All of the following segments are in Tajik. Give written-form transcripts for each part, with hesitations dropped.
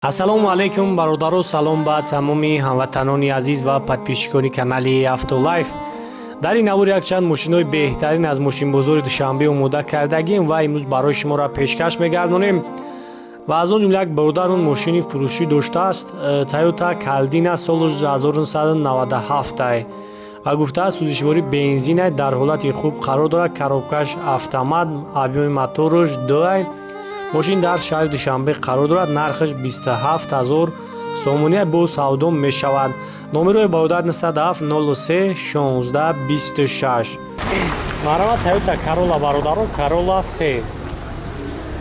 ассалому алайкум бародару, салом ба тамоми ҳамватанони азиз ва подписчикони канали Автолайф. дар ин навор якчанд мошинои беҳтарин аз мошинбозори Душанбе омода кардагим ва имрӯз барои шуморо пешкаш мегардонем. ва аз он ҷумла як бародар он мошини фурӯшӣ доштааст. Toyota Caldina соли 1997 ва гуфтааст сӯзишворӣ бензин дар ҳолати хуб қарор дорад, коробкаш автомат, объёми мотораш 2. мошин дар шаҳри Душанбе қарор дорад, нархаш 27000 сомония бо савдо мешавад. номерои бародар 97 03 16 26. марава Toyota Corolla бародаро, Corolla 3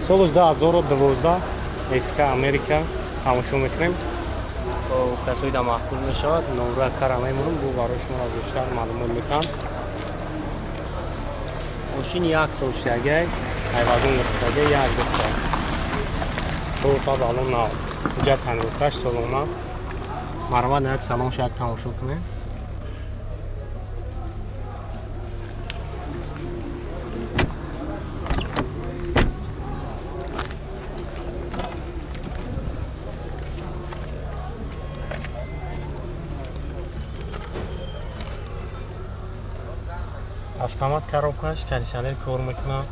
соли 2012 эска Америка тамошо мекунем. касои да маҳкум мешавад. номерои кара мемурам бо барои шумо биштар маълумот метам. мошини 1 сол шудагай, айвазон гирифтагай, 1 диста 4 та балон нав ҳуҷҷат ҳангоҳташ солома. марва як салон шак тамошо кунем. автомат коробкаш, кондиционер кор мекунад.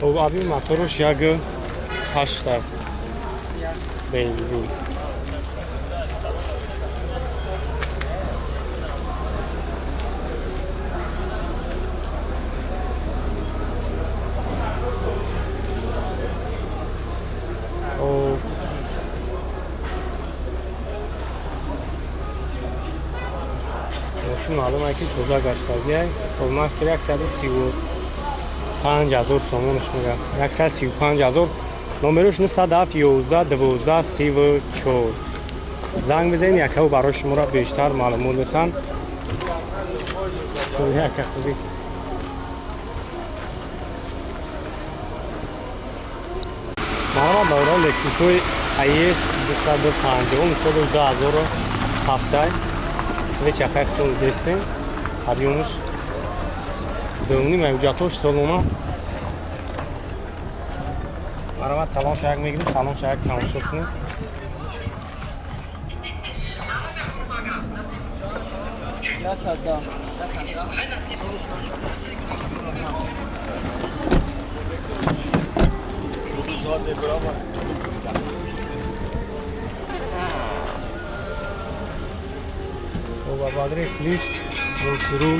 объёми мотораш 1.8 бензин. мошин маълуме ки тоза гаштагиай. қимат ки 135000 сомонаш мегӯяд. 135000. номерош 97111234. занг бизанед, якао барои шуморо бештар маълумот метаҳам. марва бародар лексусои AS 250 соли 2007 свеча хайхтон дестем. объёмаш дӯни мавҷудатош солома. марва салон шак мегирем, салон шак тамошо кунем. обадреф лифт, мултирул,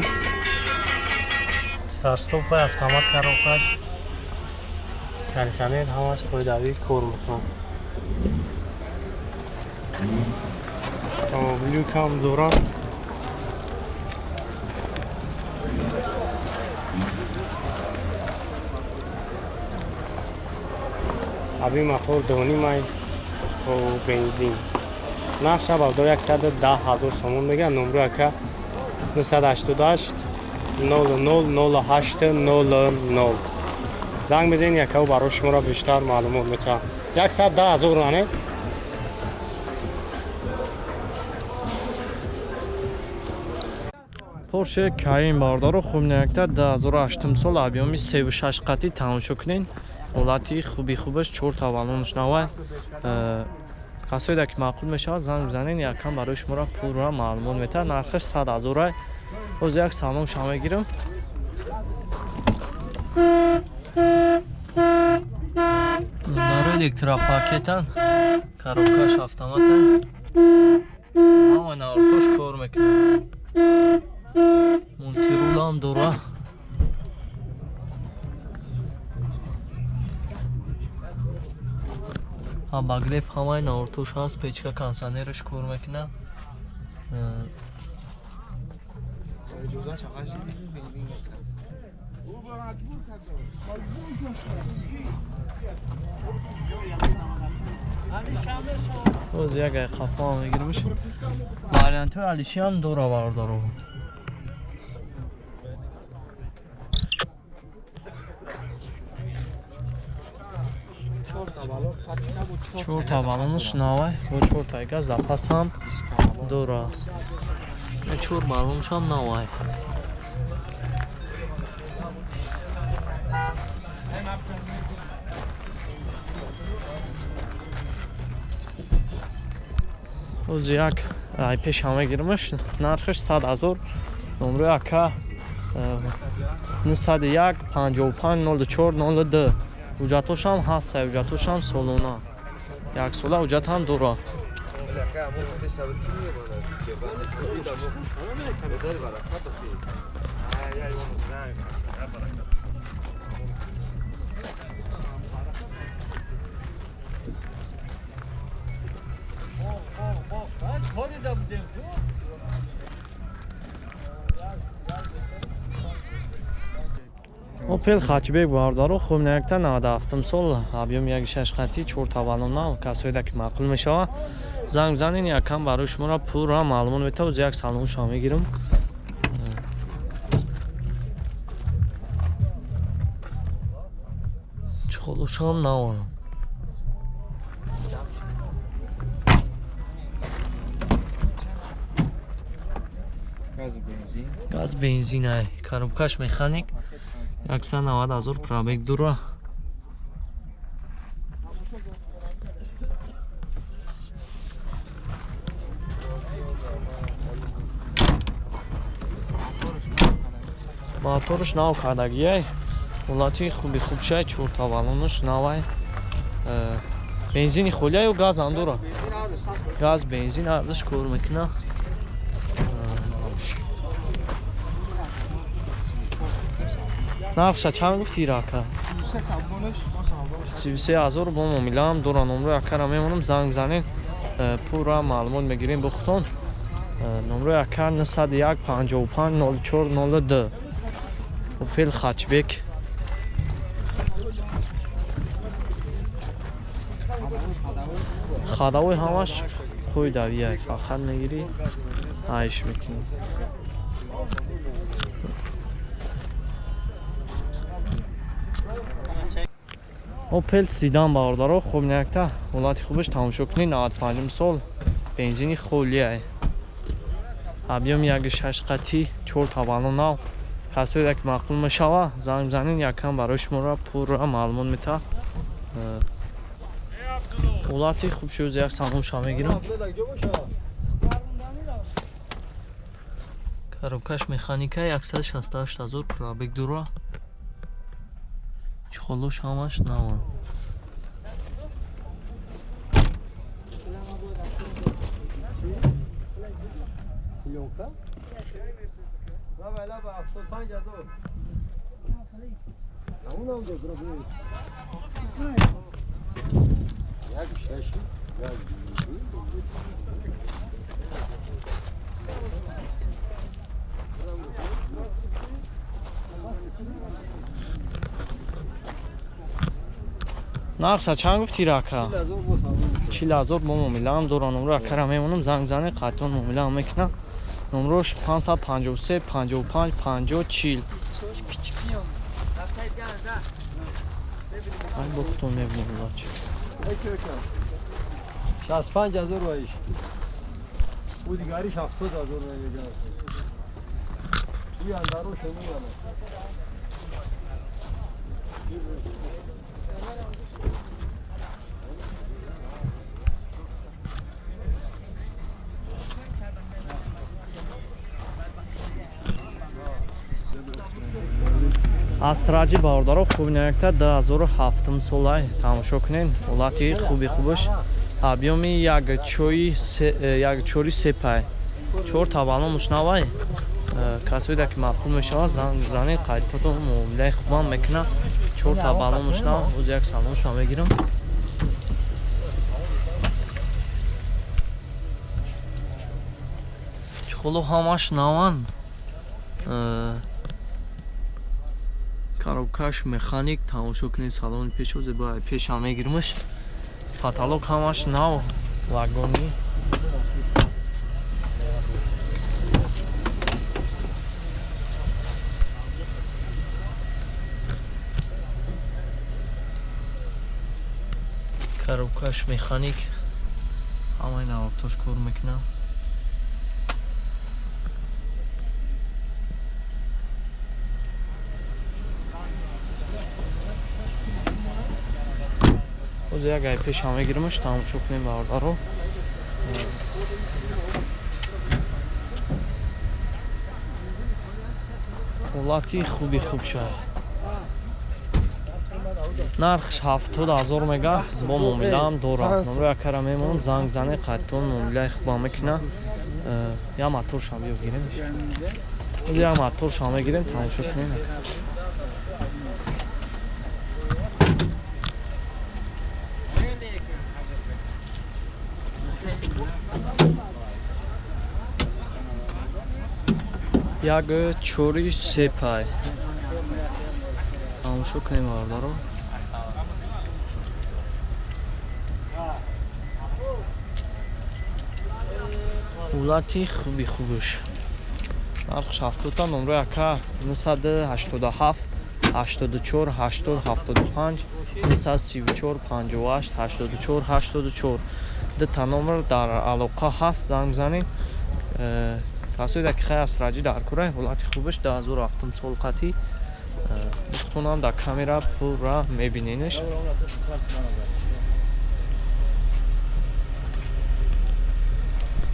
старстопай автомат коробкаш, кондиционер ҳамаш қоидавӣ кор мекунад. люкам дорад. объёми мотор 2.5 бензин. нархша бавдо 110000 сомон мегӯяд. номеро ака 988 000800. занг бизанед, якао барои шуморо бештар маълумот метаҳам. 110000 нане. Porsche Cayenne бародаро, хубнакта 2008 сол, объёми 36 қати тамошо кунед. ҳолати хуби хубаш, 4 та балонаш навай. касоида ки маъқул мешавад, занг бизанед, якам барои шуморо пурра маълумот метаҳад. нархаш 100000. ҳозир як салон шама мегирам. номерои электропакетан, коробкаш автоматан. ҳамаи навортош кор мекунад. мултирулам дора. баглеф ҳамаи навортош ҳаст. печка кондиционераш кор мекунад. ҳозир як қафо ҳам мегирамш. вариантҳои алиши ҳам дора бародаро. 4 та балонаш навай бо 4 та газ запас ҳам дора. چور معلوم شم نوای o'zi yak peshama girmiş narxış 100,000 numru aka 901 55 04 02 hujjatosh ham hast hujjatosh ham solona yak sola hujjat ham dura Opel Hatchback бардору хуб некта 97 сол объем 1.6 қати 4 тавалона касоида ки маъқул мешава занг занин якам барои шуморо пулро маълумот метавад оз як салом шумо мегирам чухолушам нава газ бензин ай коробкаш механик 190,000 пробег дура моторш нав кардагиай ҳолати хуби хубшай 4 тавалонаш навай бензини холияю газ андура газ бензин ардаш кор мекуна нархша чанд гуфти рака 33,000 бо муомилаам дура номру якара мемонам занг занен пурра маълумот мегирем бо худтон номру яка 901 55 04 02 Opel Hatchback хадавои ҳамаш қӯй давияй фақат мегирӣ айш мекунӣ Opel Sedan баҳордаро хуб некта ҳолати хубаш тамошо кунед 95 сол бензини холияй объем 1.6 қати 4 тавалона касоида ки маъқул мешава занг занин якам барои шуморо пурра маълумот мета ҳолати хубши оз як салом шумо мегирам коробкаш механика 168,000 пробег дура чухолуш ҳамаш нава нархша чанд гуфти рака 40,000 бо муомилаам дура номру якара мемонам занг зане қайтон муомилаам мекунам номрош 553 55 50 40 ай бо худтон мебинем бача 65,000 ваиш у дигариш 70,000 мегирам ин андаро шумоям Астраҷи баҳордаро хуби некта 2007 солай тамошо кунед ҳолати хуби хубаш объеми 1.4 сепай 4 тавалон мушнавай касоида ки маъқул мешава занг занед қайтото муомилаи хубам мекуна 4 тавалон мушнава оз як салом шумо мегирам чухолу ҳамаш наван коробкаш механик тамошо кунед салони пешо зебои пешам мегирмаш каталог ҳамаш нав вагони коробкаш механик ҳамаи навартош кор мекунам боз як ай пеш ҳама гиримаш тамошо кунем баъордаро. ҳолати хуби хуб шад. нархш 70,000 мега, бо муомилаам дорад. Номро якара мемонам, занг зане қайтон муомилаи хубам мекунад. Я моторшам биё гиремш. Боз як моторшам мегирем тамошо кунем. як 4 сепай тамошо кунем баъордаро. ҳолати хуби хубаш. нархш 70, номро яка 987 84 80 75 934 58 84 84. дута номер дар алоқа ҳаст, занг бизанед. касои дақиқаи асраҷӣ дар кура ҳолати хубаш 2007 сол қатӣ. мухтунам дар камера пурра мебиненш.